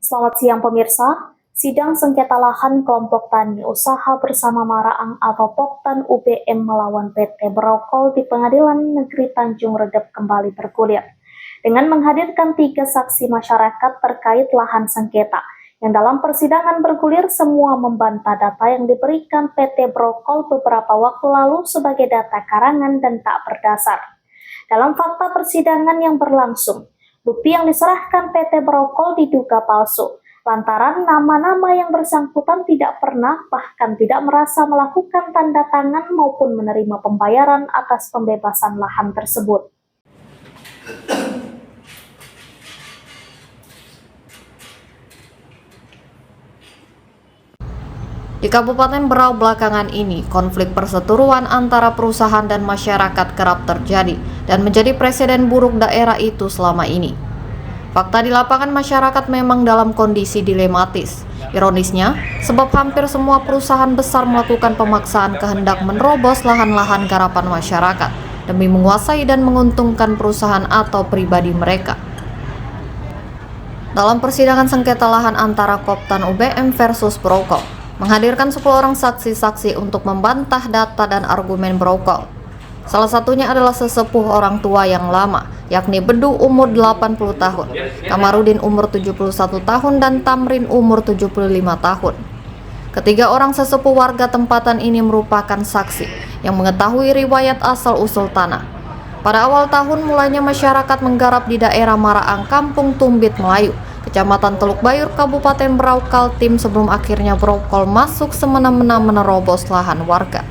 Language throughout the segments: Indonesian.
Selamat siang pemirsa, sidang sengketa lahan kelompok tani usaha bersama Maraang atau Poktan UBM melawan PT Brokol di Pengadilan Negeri Tanjung Redep kembali bergulir. Dengan menghadirkan 3 saksi masyarakat terkait lahan sengketa, yang dalam persidangan bergulir semua membantah data yang diberikan PT Brokol beberapa waktu lalu sebagai data karangan dan tak berdasar. Dalam fakta persidangan yang berlangsung, bukti yang diserahkan PT Brokol diduga palsu, lantaran nama-nama yang bersangkutan tidak pernah bahkan tidak merasa melakukan tanda tangan maupun menerima pembayaran atas pembebasan lahan tersebut. Di Kabupaten Berau belakangan ini, konflik perseteruan antara perusahaan dan masyarakat kerap terjadi dan menjadi presiden buruk daerah itu selama ini. Fakta di lapangan masyarakat memang dalam kondisi dilematis. Ironisnya, sebab hampir semua perusahaan besar melakukan pemaksaan kehendak menerobos lahan-lahan garapan masyarakat demi menguasai dan menguntungkan perusahaan atau pribadi mereka. Dalam persidangan sengketa lahan antara Koptan UBM versus Brokol, menghadirkan 10 orang saksi-saksi untuk membantah data dan argumen Brokol. Salah satunya adalah sesepuh orang tua yang lama, yakni Bedu umur 80 tahun, Kamarudin umur 71 tahun, dan Tamrin umur 75 tahun. Ketiga orang sesepuh warga tempatan ini merupakan saksi yang mengetahui riwayat asal-usul tanah. Pada awal tahun mulanya masyarakat menggarap di daerah Maraang, Kampung Tumbit, Melayu, Kecamatan Teluk Bayur, Kabupaten Berau, Kaltim, sebelum akhirnya Brokol masuk semena-mena menerobos lahan warga.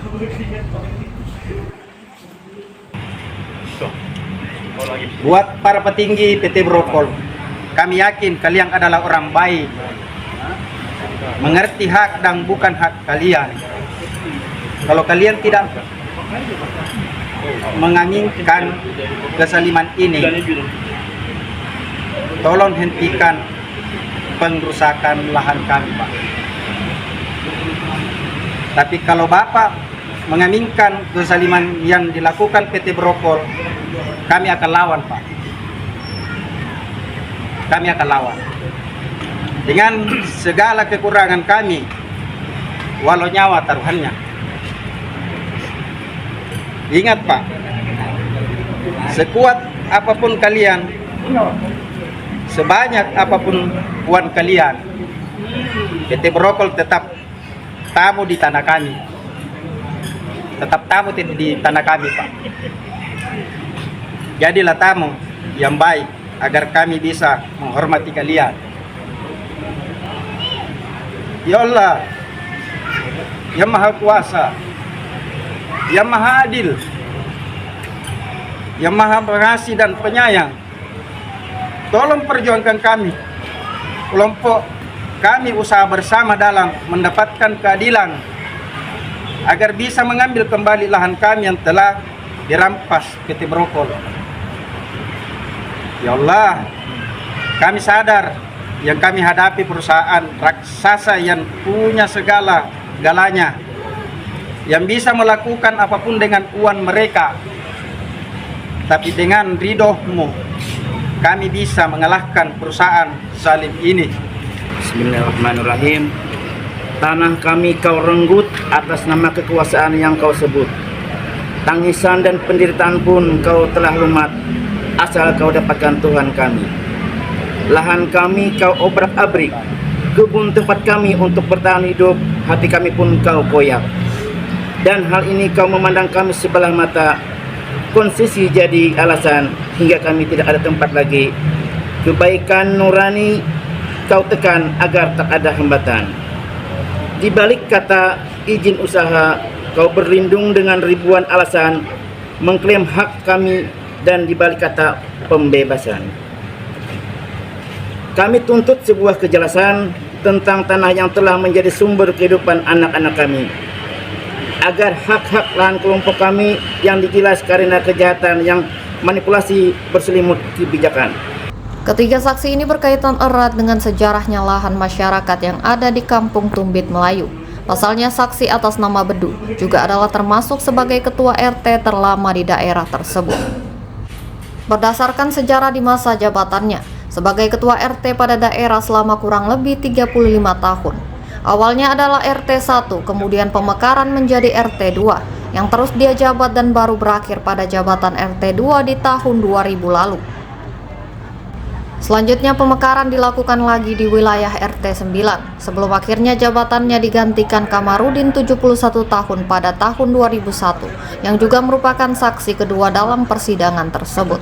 Buat para petinggi PT Brokol, kami yakin kalian adalah orang baik, mengerti hak dan bukan hak kalian. Kalau kalian tidak mengaminkan kesaliman ini, tolong hentikan pengrusakan lahan kami, Pak. Tapi kalau Bapak mengaminkan kesaliman yang dilakukan PT Brokol, kami akan lawan, Pak. Kami akan lawan. Dengan segala kekurangan kami, walau nyawa taruhannya. Ingat, Pak, sekuat apapun kalian, sebanyak apapun uang kalian, PT Brokol tetap tamu di tanah kami. Tetap tamu di tanah kami, Pak. Jadilah tamu yang baik agar kami bisa menghormati kalian. Ya Allah, yang Maha Kuasa, yang Maha Adil, yang Maha Pengasih dan Penyayang, tolong perjuangkan kami, kelompok kami usaha bersama dalam mendapatkan keadilan agar bisa mengambil kembali lahan kami yang telah dirampas PT Brokol. Ya Allah, kami sadar yang kami hadapi perusahaan raksasa yang punya segala-galanya, yang bisa melakukan apapun dengan uang mereka. Tapi dengan ridho-Mu, kami bisa mengalahkan perusahaan zalim ini. Bismillahirrahmanirrahim. Tanah kami Kau renggut atas nama kekuasaan yang Kau sebut. Tangisan dan penderitaan pun Kau telah lumat, asal Kau dapatkan Tuhan kami. Lahan kami Kau obrak-abrik, kebun tempat kami untuk bertahan hidup, hati kami pun Kau koyak. Dan hal ini Kau memandang kami sebelah mata, konsesi jadi alasan hingga kami tidak ada tempat lagi. Kebaikan nurani Kau tekan agar tak ada hambatan. Di balik kata izin usaha, Kau berlindung dengan ribuan alasan mengklaim hak kami, dan di balik kata pembebasan. Kami tuntut sebuah kejelasan tentang tanah yang telah menjadi sumber kehidupan anak-anak kami, agar hak-hak lahan kelompok kami yang digilas karena kejahatan yang manipulasi berselimut kebijakan. Ketiga saksi ini berkaitan erat dengan sejarahnya lahan masyarakat yang ada di Kampung Tumbit, Melayu. Pasalnya saksi atas nama Bedu juga adalah termasuk sebagai ketua RT terlama di daerah tersebut. Berdasarkan sejarah di masa jabatannya, sebagai ketua RT pada daerah selama kurang lebih 35 tahun. Awalnya adalah RT 1, kemudian pemekaran menjadi RT 2, yang terus dia jabat dan baru berakhir pada jabatan RT 2 di tahun 2000 lalu. Selanjutnya pemekaran dilakukan lagi di wilayah RT 9, sebelum akhirnya jabatannya digantikan Kamarudin 71 tahun pada tahun 2001, yang juga merupakan saksi kedua dalam persidangan tersebut.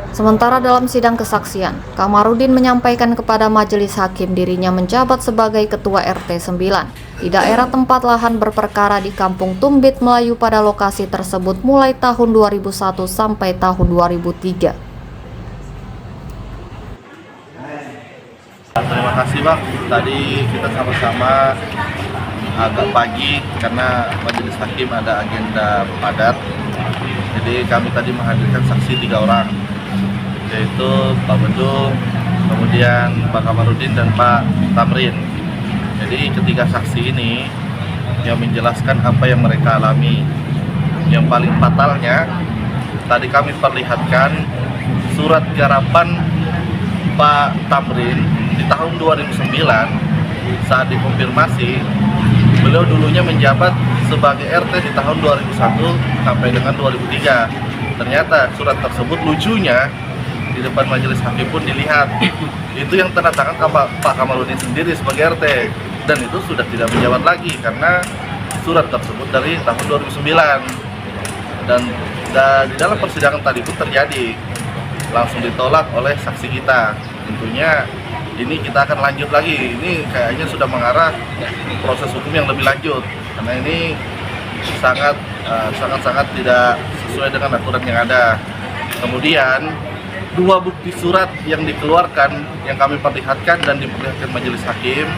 Sementara dalam sidang kesaksian, Kamarudin menyampaikan kepada majelis hakim dirinya menjabat sebagai ketua RT 9 di daerah tempat lahan berperkara di Kampung Tumbit, Melayu pada lokasi tersebut mulai tahun 2001 sampai tahun 2003. Terima kasih Bang, tadi kita sama-sama agak pagi karena majelis hakim ada agenda padat. Jadi kami tadi menghadirkan saksi 3 orang, yaitu Pak Bedung, kemudian Pak Kamarudin dan Pak Tamrin. Jadi ketiga saksi ini yang menjelaskan apa yang mereka alami. Yang paling fatalnya, tadi kami perlihatkan surat garapan Pak Tamrin di tahun 2009 saat dikonfirmasi beliau dulunya menjabat sebagai RT di tahun 2001 sampai dengan 2003. Ternyata surat tersebut lucunya di depan majelis hakim pun dilihat itu yang tanda tangan Pak Kamarudin sendiri sebagai RT, dan itu sudah tidak menjabat lagi karena surat tersebut dari tahun 2009. Dan di dalam persidangan tadi pun terjadi langsung ditolak oleh saksi kita. Tentunya ini kita akan lanjut lagi, ini kayaknya sudah mengarah proses hukum yang lebih lanjut karena ini sangat tidak sesuai dengan aturan yang ada. Kemudian 2 bukti surat yang dikeluarkan yang kami perlihatkan dan diperlihatkan majelis hakim,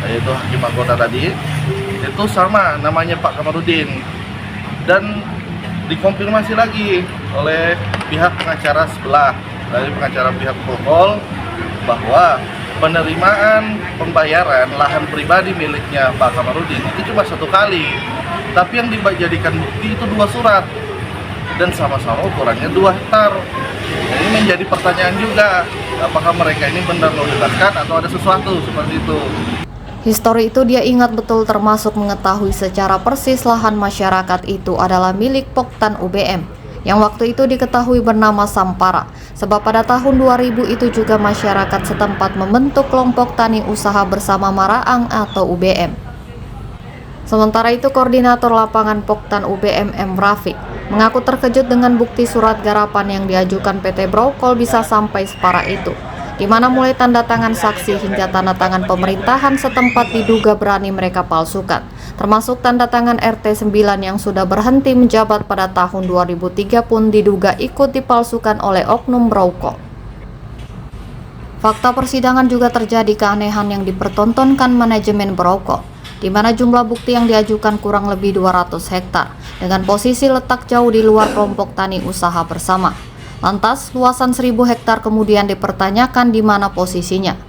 yaitu hakim anggota tadi, itu sama namanya Pak Kamarudin, dan dikonfirmasi lagi oleh pihak pengacara sebelah dari pengacara pihak Prokol bahwa penerimaan pembayaran lahan pribadi miliknya Pak Kamarudin itu cuma 1 kali, tapi yang dijadikan bukti itu 2 surat dan sama-sama ukurannya 2 hektar. Ini menjadi pertanyaan juga, apakah mereka ini benar membebaskan atau ada sesuatu seperti itu. Histori itu dia ingat betul, termasuk mengetahui secara persis lahan masyarakat itu adalah milik Poktan UBM yang waktu itu diketahui bernama Sampara, sebab pada tahun 2000 itu juga masyarakat setempat membentuk kelompok tani usaha bersama Maraang atau UBM. Sementara itu koordinator lapangan Poktan UBM M. Rafiq mengaku terkejut dengan bukti surat garapan yang diajukan PT Brokol bisa sampai separah itu, di mana mulai tanda tangan saksi hingga tanda tangan pemerintahan setempat diduga berani mereka palsukan, termasuk tanda tangan RT 9 yang sudah berhenti menjabat pada tahun 2003 pun diduga ikut dipalsukan oleh oknum Brokol. Fakta persidangan juga terjadi keanehan yang dipertontonkan manajemen Brokol, di mana jumlah bukti yang diajukan kurang lebih 200 hektar, dengan posisi letak jauh di luar kelompok tani usaha bersama. Lantas, luasan 1000 hektar kemudian dipertanyakan di mana posisinya.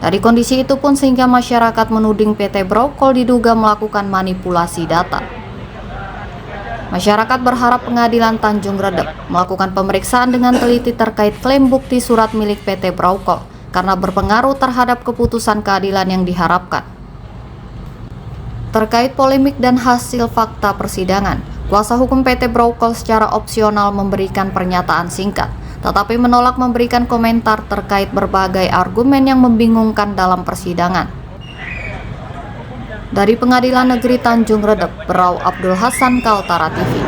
Dari kondisi itu pun sehingga masyarakat menuding PT Brokol diduga melakukan manipulasi data. Masyarakat berharap Pengadilan Tanjung Redep melakukan pemeriksaan dengan teliti terkait klaim bukti surat milik PT Brokol karena berpengaruh terhadap keputusan keadilan yang diharapkan. Terkait polemik dan hasil fakta persidangan, kuasa hukum PT Brokol secara opsional memberikan pernyataan singkat, tetapi menolak memberikan komentar terkait berbagai argumen yang membingungkan dalam persidangan. Dari Pengadilan Negeri Tanjung Redep, Berau Abdul Hasan, Kaltara TV.